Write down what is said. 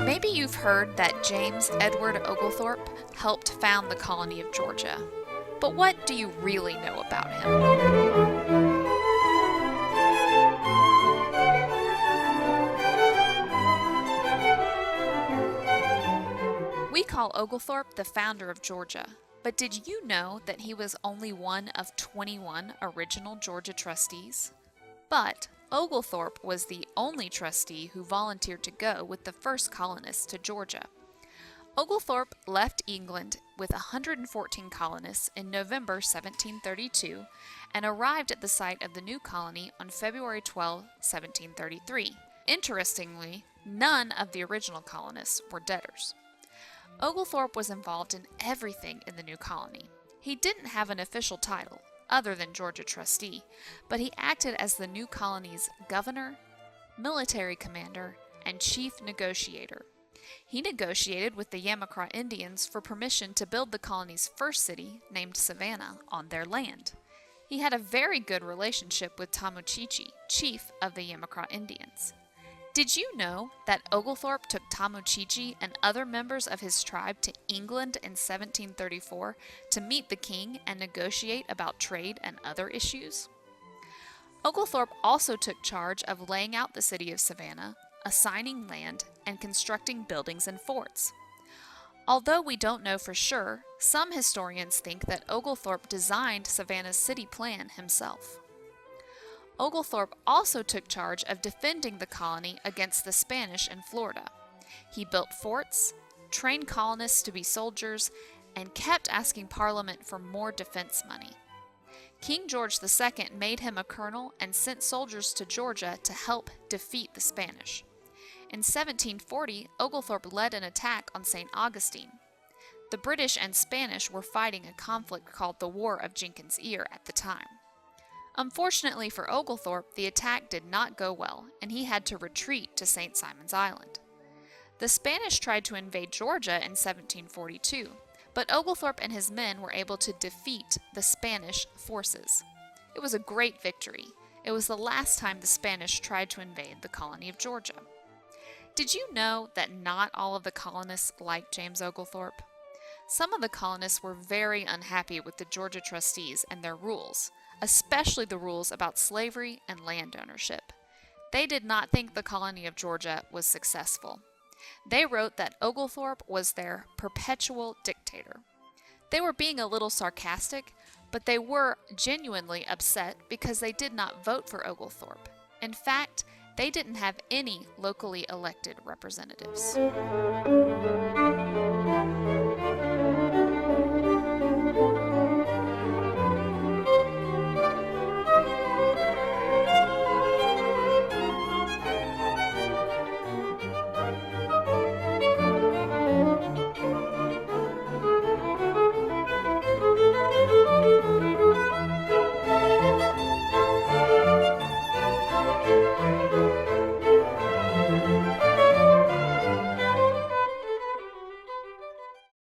Maybe you've heard that James Edward Oglethorpe helped found the colony of Georgia. But what do you really know about him? We call Oglethorpe the founder of Georgia, but did you know that he was only one of 21 original Georgia trustees? But Oglethorpe was the only trustee who volunteered to go with the first colonists to Georgia. Oglethorpe left England with 114 colonists in November 1732 and arrived at the site of the new colony on February 12, 1733. Interestingly, none of the original colonists were debtors. Oglethorpe was involved in everything in the new colony. He didn't have an official title, other than Georgia trustee, but he acted as the new colony's governor, military commander, and chief negotiator. He negotiated with the Yamacraw Indians for permission to build the colony's first city, named Savannah, on their land. He had a very good relationship with Tamuchichi, chief of the Yamacraw Indians. Did you know that Oglethorpe took Tamuchichi and other members of his tribe to England in 1734 to meet the king and negotiate about trade and other issues? Oglethorpe also took charge of laying out the city of Savannah, assigning land, and constructing buildings and forts. Although we don't know for sure, some historians think that Oglethorpe designed Savannah's city plan himself. Oglethorpe also took charge of defending the colony against the Spanish in Florida. He built forts, trained colonists to be soldiers, and kept asking Parliament for more defense money. King George II made him a colonel and sent soldiers to Georgia to help defeat the Spanish. In 1740, Oglethorpe led an attack on St. Augustine. The British and Spanish were fighting a conflict called the War of Jenkins' Ear at the time. Unfortunately for Oglethorpe, the attack did not go well, and he had to retreat to St. Simon's Island. The Spanish tried to invade Georgia in 1742, but Oglethorpe and his men were able to defeat the Spanish forces. It was a great victory. It was the last time the Spanish tried to invade the colony of Georgia. Did you know that not all of the colonists liked James Oglethorpe? Some of the colonists were very unhappy with the Georgia trustees and their rules, especially the rules about slavery and land ownership. They did not think the colony of Georgia was successful. They wrote that Oglethorpe was their perpetual dictator. They were being a little sarcastic, but they were genuinely upset because they did not vote for Oglethorpe. In fact, they didn't have any locally elected representatives.